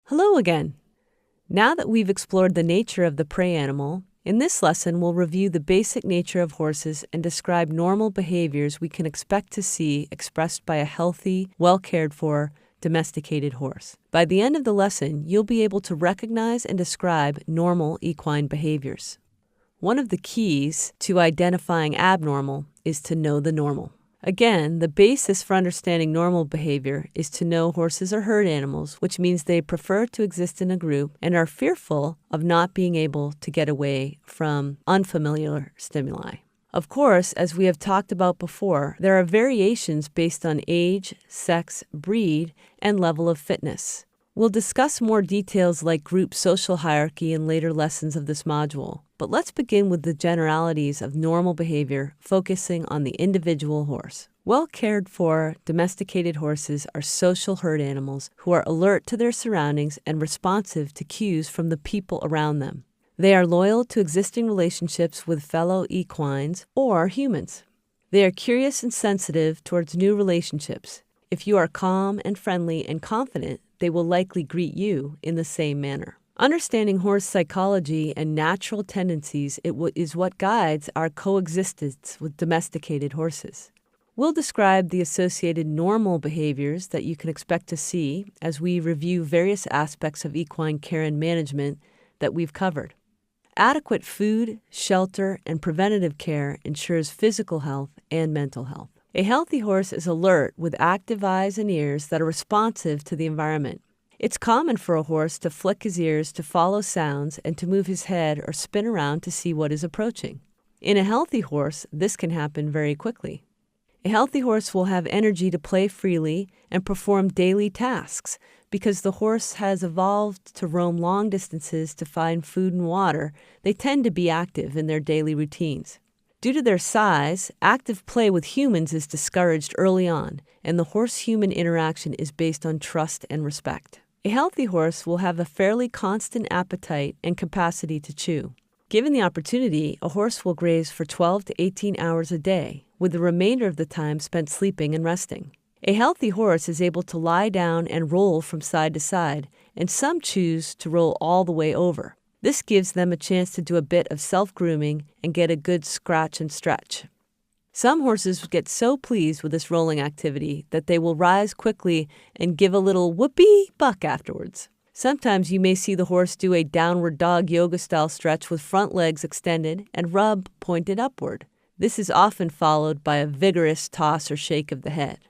Hello again. Now that we've explored the nature of the prey animal, in this lesson we'll review the basic nature of horses and describe normal behaviors we can expect to see expressed by a healthy, well-cared-for, domesticated horse. By the end of the lesson, you'll be able to recognize and describe normal equine behaviors. One of the keys to identifying abnormal is to know the normal. Again, the basis for understanding normal behavior is to know horses are herd animals, which means they prefer to exist in a group and are fearful of not being able to get away from unfamiliar stimuli. Of course, as we have talked about before, there are variations based on age, sex, breed, and level of fitness. We'll discuss more details like group social hierarchy in later lessons of this module, but let's begin with the generalities of normal behavior, focusing on the individual horse. Well-cared-for, domesticated horses are social herd animals who are alert to their surroundings and responsive to cues from the people around them. They are loyal to existing relationships with fellow equines or humans. They are curious and sensitive towards new relationships. If you are calm and friendly and confident, they will likely greet you in the same manner. Understanding horse psychology and natural tendencies is what guides our coexistence with domesticated horses. We'll describe the associated normal behaviors that you can expect to see as we review various aspects of equine care and management that we've covered. Adequate food, shelter, and preventative care ensures physical health and mental health. A healthy horse is alert with active eyes and ears that are responsive to the environment. It's common for a horse to flick his ears to follow sounds and to move his head or spin around to see what is approaching. In a healthy horse, this can happen very quickly. A healthy horse will have energy to play freely and perform daily tasks because the horse has evolved to roam long distances to find food and water. They tend to be active in their daily routines. Due to their size, active play with humans is discouraged early on, and the horse-human interaction is based on trust and respect. A healthy horse will have a fairly constant appetite and capacity to chew. Given the opportunity, a horse will graze for 12 to 18 hours a day, with the remainder of the time spent sleeping and resting. A healthy horse is able to lie down and roll from side to side, and some choose to roll all the way over. This gives them a chance to do a bit of self-grooming and get a good scratch and stretch. Some horses get so pleased with this rolling activity that they will rise quickly and give a little whoopee buck afterwards. Sometimes you may see the horse do a downward dog yoga-style stretch with front legs extended and rub pointed upward. This is often followed by a vigorous toss or shake of the head.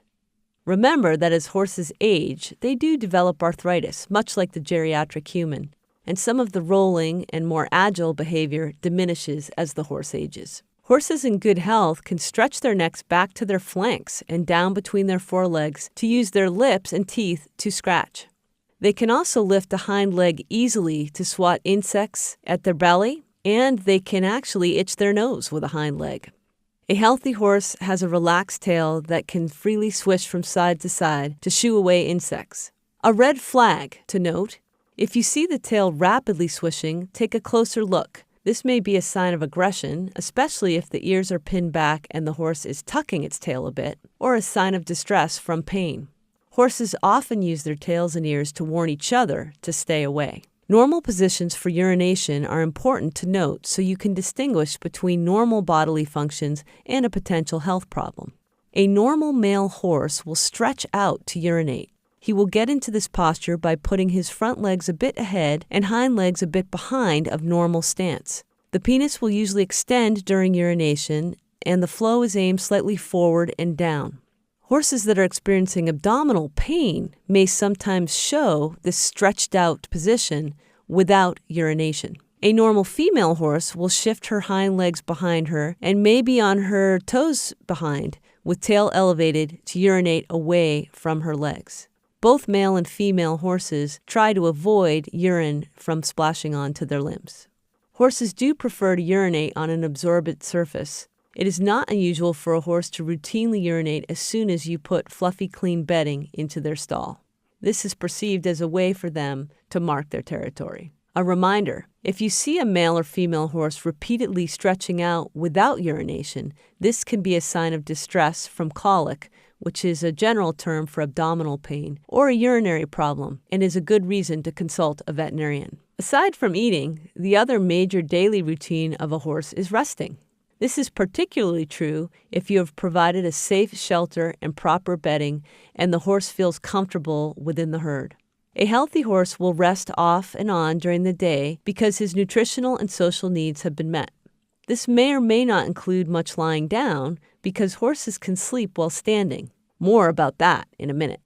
Remember that as horses age, they do develop arthritis, much like the geriatric human, and some of the rolling and more agile behavior diminishes as the horse ages. Horses in good health can stretch their necks back to their flanks and down between their forelegs to use their lips and teeth to scratch. They can also lift a hind leg easily to swat insects at their belly, and they can actually itch their nose with a hind leg. A healthy horse has a relaxed tail that can freely swish from side to side to shoo away insects. A red flag to note: if you see the tail rapidly swishing, take a closer look. This may be a sign of aggression, especially if the ears are pinned back and the horse is tucking its tail a bit, or a sign of distress from pain. Horses often use their tails and ears to warn each other to stay away. Normal positions for urination are important to note so you can distinguish between normal bodily functions and a potential health problem. A normal male horse will stretch out to urinate. He will get into this posture by putting his front legs a bit ahead and hind legs a bit behind of normal stance. The penis will usually extend during urination, and the flow is aimed slightly forward and down. Horses that are experiencing abdominal pain may sometimes show this stretched out position without urination. A normal female horse will shift her hind legs behind her and may be on her toes behind, with tail elevated to urinate away from her legs. Both male and female horses try to avoid urine from splashing onto their limbs. Horses do prefer to urinate on an absorbent surface. It is not unusual for a horse to routinely urinate as soon as you put fluffy, clean bedding into their stall. This is perceived as a way for them to mark their territory. A reminder: if you see a male or female horse repeatedly stretching out without urination, this can be a sign of distress from colic, which is a general term for abdominal pain, or a urinary problem, and is a good reason to consult a veterinarian. Aside from eating, the other major daily routine of a horse is resting. This is particularly true if you have provided a safe shelter and proper bedding and the horse feels comfortable within the herd. A healthy horse will rest off and on during the day because his nutritional and social needs have been met. This may or may not include much lying down because horses can sleep while standing. More about that in a minute.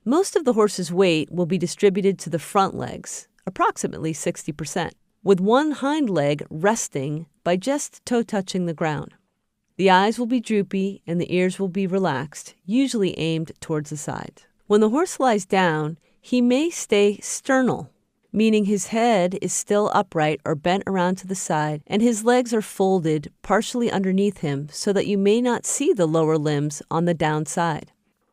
Most of the horse's weight will be distributed to the front legs, approximately 60%, with one hind leg resting by just toe touching the ground. The eyes will be droopy and the ears will be relaxed, usually aimed towards the sides. When the horse lies down, he may stay sternal, meaning his head is still upright or bent around to the side, and his legs are folded partially underneath him so that you may not see the lower limbs on the downside.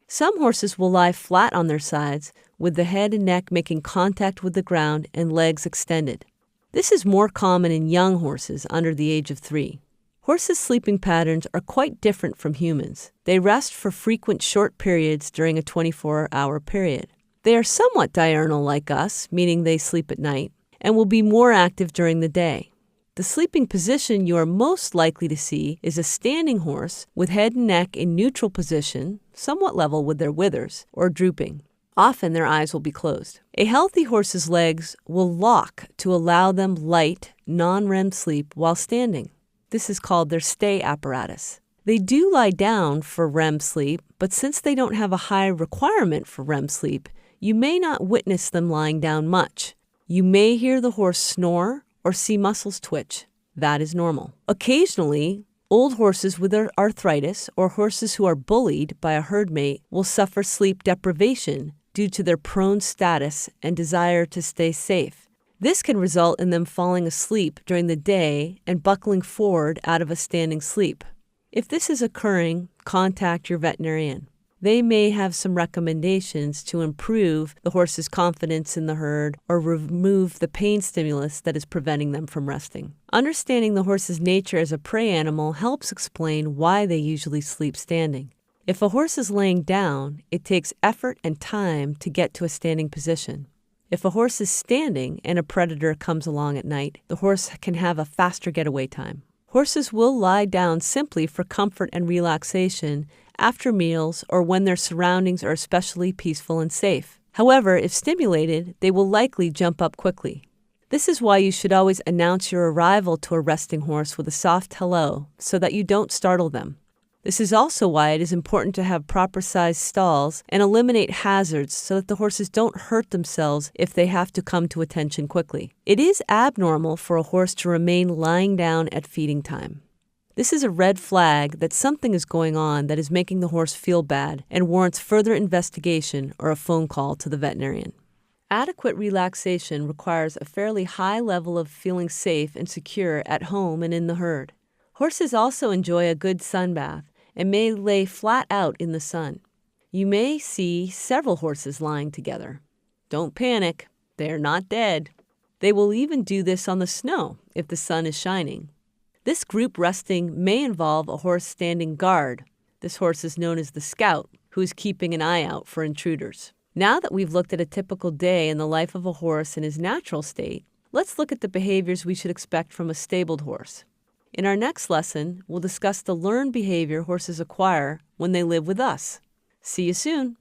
Some horses will lie flat on their sides, with the head and neck making contact with the ground and legs extended. This is more common in young horses under the age of 3. Horses' sleeping patterns are quite different from humans. They rest for frequent short periods during a 24-hour period. They are somewhat diurnal like us, meaning they sleep at night, and will be more active during the day. The sleeping position you are most likely to see is a standing horse with head and neck in neutral position, somewhat level with their withers, or drooping. Often their eyes will be closed. A healthy horse's legs will lock to allow them light, non-REM sleep while standing. This is called their stay apparatus. They do lie down for REM sleep, but since they don't have a high requirement for REM sleep, you may not witness them lying down much. You may hear the horse snore or see muscles twitch. That is normal. Occasionally, old horses with arthritis or horses who are bullied by a herd mate will suffer sleep deprivation due to their prone status and desire to stay safe. This can result in them falling asleep during the day and buckling forward out of a standing sleep. If this is occurring, contact your veterinarian. They may have some recommendations to improve the horse's confidence in the herd or remove the pain stimulus that is preventing them from resting. Understanding the horse's nature as a prey animal helps explain why they usually sleep standing. If a horse is laying down, it takes effort and time to get to a standing position. If a horse is standing and a predator comes along at night, the horse can have a faster getaway time. Horses will lie down simply for comfort and relaxation after meals or when their surroundings are especially peaceful and safe. However, if stimulated, they will likely jump up quickly. This is why you should always announce your arrival to a resting horse with a soft hello so that you don't startle them. This is also why it is important to have proper-sized stalls and eliminate hazards so that the horses don't hurt themselves if they have to come to attention quickly. It is abnormal for a horse to remain lying down at feeding time. This is a red flag that something is going on that is making the horse feel bad and warrants further investigation or a phone call to the veterinarian. Adequate relaxation requires a fairly high level of feeling safe and secure at home and in the herd. Horses also enjoy a good sun bath and may lay flat out in the sun. You may see several horses lying together. Don't panic, they are not dead. They will even do this on the snow if the sun is shining. This group resting may involve a horse standing guard. This horse is known as the scout, who is keeping an eye out for intruders. Now that we've looked at a typical day in the life of a horse in his natural state, let's look at the behaviors we should expect from a stabled horse. In our next lesson, we'll discuss the learned behavior horses acquire when they live with us. See you soon.